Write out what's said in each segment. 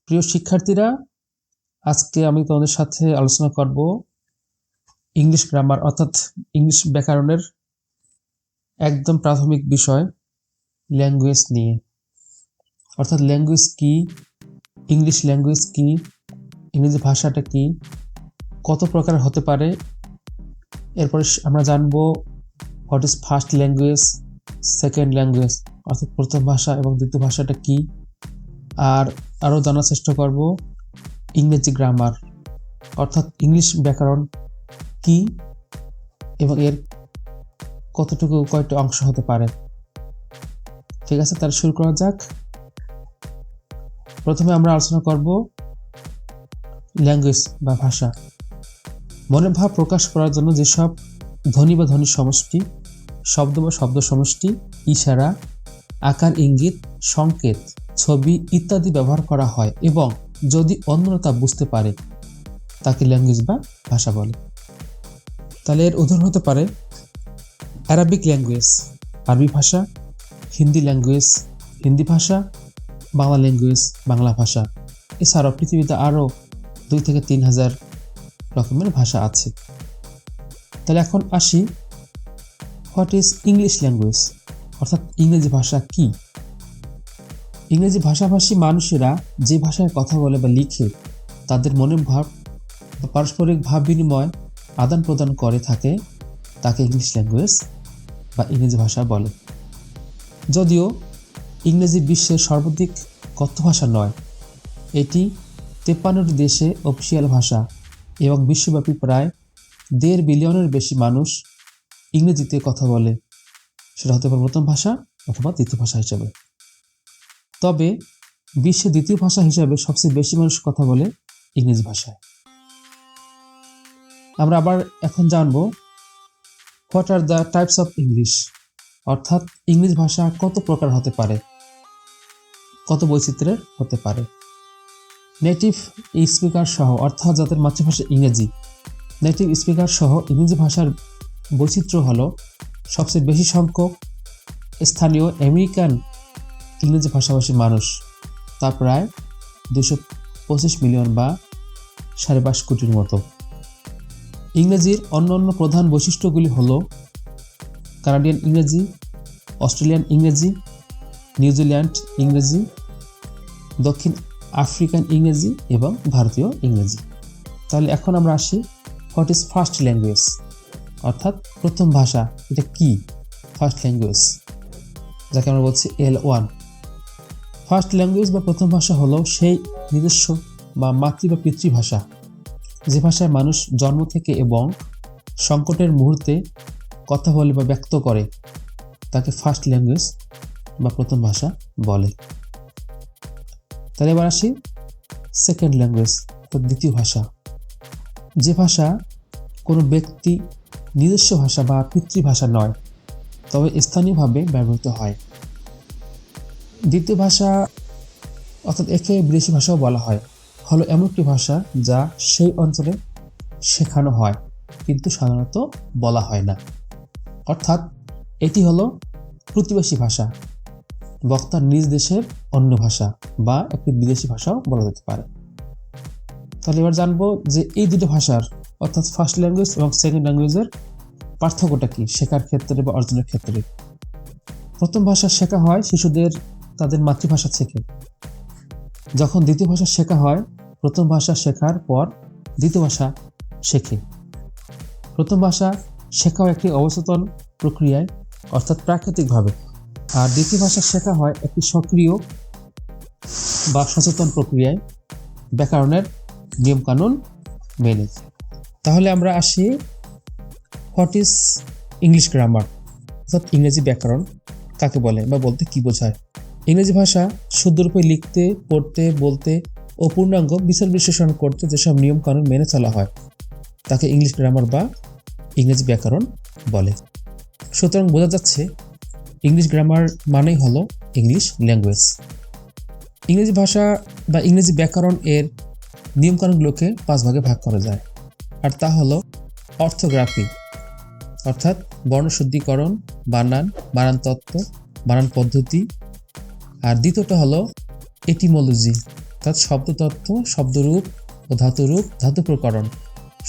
প্রিয় শিক্ষার্থীরা, আজকে আমি তোমাদের সাথে আলোচনা করব ইংলিশ গ্রামার অর্থাৎ ইংলিশ ব্যাকরণের একদম প্রাথমিক বিষয় ল্যাঙ্গুয়েজ নিয়ে। অর্থাৎ ল্যাঙ্গুয়েজ কি, ইংলিশ ল্যাঙ্গুয়েজ কি, ইংরেজি ভাষাটা কি, কত প্রকার হতে পারে। এরপরে আমরা জানবো what is first language, second language অর্থাৎ প্রথম ভাষা এবং দ্বিতীয় ভাষাটা কি। আর আরও জানার চেষ্টা করব ইংরেজি গ্রামার অর্থাৎ ইংলিশ ব্যাকরণ কি এবং এর কতটুকু কয়টি অংশ হতে পারে। ঠিক আছে, তাহলে শুরু করা যাক। প্রথমে আমরা আলোচনা করব ল্যাঙ্গুয়েজ বা ভাষা। মনের ভাব প্রকাশ করার জন্য যেসব ধ্বনি বা ধ্বনির সমষ্টি, শব্দ বা শব্দ সমষ্টি, ইশারা, আকার, ইঙ্গিত, সংকেত, ছবি ইত্যাদি ব্যবহার করা হয় এবং যদি অন্যরা তা বুঝতে পারে তাকে ল্যাঙ্গুয়েজ বা ভাষা বলে। তাহলে এর উদাহরণ হতে পারে অ্যারাবিক ল্যাঙ্গুয়েজ আরবি ভাষা, হিন্দি ল্যাঙ্গুয়েজ হিন্দি ভাষা, বাংলা ল্যাঙ্গুয়েজ বাংলা ভাষা। এছাড়াও পৃথিবীতে আরও 2 থেকে 3,000 রকমের ভাষা আছে। তাহলে এখন আসি হোয়াট ইজ ইংলিশ ল্যাঙ্গুয়েজ অর্থাৎ ইংরেজি ভাষা কি। ইংরেজি ভাষাভাষী মানুষেরা যে ভাষায় কথা বলে বা লিখে তাদের মনের ভাব বা পারস্পরিক ভাব বিনিময় আদান প্রদান করে থাকে তাকে ইংলিশ ল্যাঙ্গুয়েজ বা ইংরেজি ভাষা বলে। যদিও ইংরেজি বিশ্বের সর্বাধিক কথ্য ভাষা নয়, এটি 53টি দেশে অফিসিয়াল ভাষা এবং বিশ্বব্যাপী প্রায় 1.5 বিলিয়নের বেশি মানুষ ইংরেজিতে কথা বলে। সেটা হতে পারে প্রথম ভাষা অথবা দ্বিতীয় ভাষা হিসেবে। তবে বিশ্বের দ্বিতীয় ভাষা হিসেবে সবচেয়ে বেশি মানুষ কথা বলে ইংরেজি ভাষায়। আমরা আবার এখন জানবো what are the types of English অর্থাৎ ইংরেজি ভাষা কত প্রকার হতে পারে, কত বৈচিত্র্যের হতে পারে। নেটিভ স্পিকার সহ অর্থাৎ যাদের মাতৃভাষা ইংরেজি, নেটিভ স্পিকার সহ ইংরেজি ভাষার বৈচিত্র্য হলো সবচেয়ে বেশি সংখ্যক স্থানীয় আমেরিকান ইংরেজি ভাষাভাষী মানুষ, তা প্রায় 225 মিলিয়ন বা 22.5 কোটির মতো। ইংরেজির অন্যান্য প্রধান বৈশিষ্ট্যগুলি হলো কানাডিয়ান ইংরেজি, অস্ট্রেলিয়ান ইংরেজি, নিউজিল্যান্ড ইংরেজি, দক্ষিণ আফ্রিকান ইংরেজি এবং ভারতীয় ইংরেজি। তাহলে এখন আমরা আসি হোয়াট ইজ ফার্স্ট ল্যাঙ্গুয়েজ অর্থাৎ প্রথম ভাষা, এটা কি ফার্স্ট ল্যাঙ্গুয়েজ, যাকে আমরা বলছি L1। ফার্স্ট ল্যাঙ্গুয়েজ বা প্রথম ভাষা হলো সেই নিজস্ব বা মাতৃ বা পিতৃভাষা যে ভাষায় মানুষ জন্ম থেকে এবং সংকটের মুহূর্তে কথা বলে বা ব্যক্ত করে তাকে ফার্স্ট ল্যাঙ্গুয়েজ বা প্রথম ভাষা বলে। তাহলে এবার আসি সেকেন্ড ল্যাঙ্গুয়েজ অর্থাৎ দ্বিতীয় ভাষা, যে ভাষা কোনো ব্যক্তি নিজস্ব ভাষা বা পিতৃভাষা নয় তবে স্থানীয়ভাবে ব্যবহৃত হয়। দ্বিতীয় ভাষা অর্থাৎ একে বিদেশি ভাষাও বলা হয়, হলো এমন একটি ভাষা যা সেই অঞ্চলে শেখানো হয় কিন্তু সাধারণত বলা হয় না। অর্থাৎ এটি হলো প্রতিবেশী ভাষা, বক্তার নিজ দেশের অন্য ভাষা বা একটি বিদেশি ভাষাও বলা যেতে পারে। তাহলে এবার জানবো যে এই দুটো ভাষার অর্থাৎ ফার্স্ট ল্যাঙ্গুয়েজ এবং সেকেন্ড ল্যাঙ্গুয়েজের পার্থক্যটা কি শেখার ক্ষেত্রে বা অর্জনের ক্ষেত্রে। প্রথম ভাষা শেখা হয় শিশুদের তাদের মাতৃভাষা থেকে, যখন দ্বিতীয় ভাষা শেখা হয় প্রথম ভাষা শেখার পর দ্বিতীয় ভাষা শেখে। প্রথম ভাষা শেখা হয় একটি অবচেতন প্রক্রিয়ায় অর্থাৎ প্রাকৃতিকভাবে, আর দ্বিতীয় ভাষা শেখা হয় একটি সক্রিয় বা সচেতন প্রক্রিয়ায় ব্যাকরণের নিয়মকানুন মেনে। তাহলে আমরা আসি হোয়াট ইজ ইংলিশ গ্রামার অর্থাৎ ইংরেজি ব্যাকরণ কাকে বলে বা বলতে কি বোঝায়। ইংরেজি ভাষা শুদ্ধরূপে লিখতে, পড়তে, বলতে ও পূর্ণাঙ্গ বিচার বিশ্লেষণ করতে যেসব নিয়মকানুন মেনে চলা হয় তাকে ইংলিশ গ্রামার বা ইংরেজি ব্যাকরণ বলে। সুতরাং বোঝা যাচ্ছে ইংলিশ গ্রামার মানেই হলো ইংলিশ ল্যাঙ্গুয়েজ। ইংরেজি ভাষা বা ইংরেজি ব্যাকরণ এর নিয়মকানুনগুলোকে 5 ভাগে ভাগ করা যায়, আর তা হলো অর্থোগ্রাফি অর্থাৎ বর্ণশুদ্ধিকরণ, বানান, বানান তত্ত্ব, বানান পদ্ধতি, আর দ্বিতীয়টা হলো এটিমোলজি অর্থাৎ শব্দতত্ত্ব, শব্দরূপ ও ধাতুরূপ, ধাতু প্রকরণ,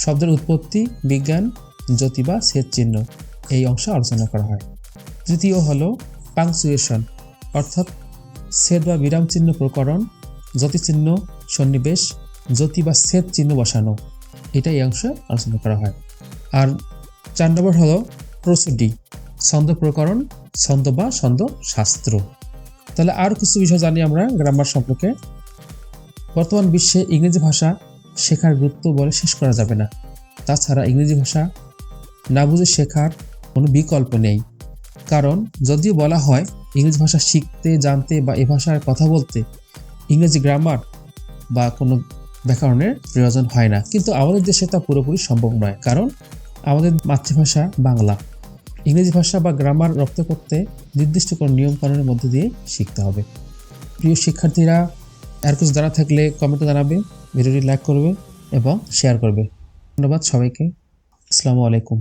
শব্দের উৎপত্তি, বিজ্ঞান, জ্যোতি বা ছেদ চিহ্ন এই অংশে আলোচনা করা হয়। তৃতীয় হলো পাংচুয়েশন, অর্থাৎ ছেদ বা বিরাম চিহ্ন প্রকরণ, জ্যোতিচিহ্ন সন্নিবেশ, জ্যোতি বা ছেদ চিহ্ন বসানো, এটা এই অংশে আলোচনা করা হয়। আর 4 নম্বর হলো প্রসোডি, ছন্দ প্রকরণ, ছন্দ বা ছন্দ শাস্ত্র। তাহলে আর কিছু বিষয় জানি আমরা গ্রামার সম্পর্কে। বর্তমান বিশ্বে ইংরেজি ভাষা শেখার গুরুত্ব বলে শেষ করা যাবে না। তাছাড়া ইংরেজি ভাষা না বুঝে শেখার কোনো বিকল্প নেই। কারণ যদিও বলা হয় ইংরেজি ভাষা শিখতে, জানতে বা এ ভাষায় কথা বলতে ইংরেজি গ্রামার বা কোনো ব্যাকরণের প্রয়োজন হয় না, কিন্তু আমাদের দেশে তা পুরোপুরি সম্ভব নয়। কারণ আমাদের মাতৃভাষা বাংলা। ইংরেজি ভাষা বা গ্রামার রপ্ত করতে নির্দিষ্ট কোনো নিয়মকানুনের মধ্যে দিয়ে শিখতে হবে। প্রিয় শিক্ষার্থীরা, আর কিছু জানা থাকলে কমেন্টে জানাবে, ভিডিওটি লাইক করবে এবং শেয়ার করবে। ধন্যবাদ সবাইকে। আসসালামু আলাইকুম।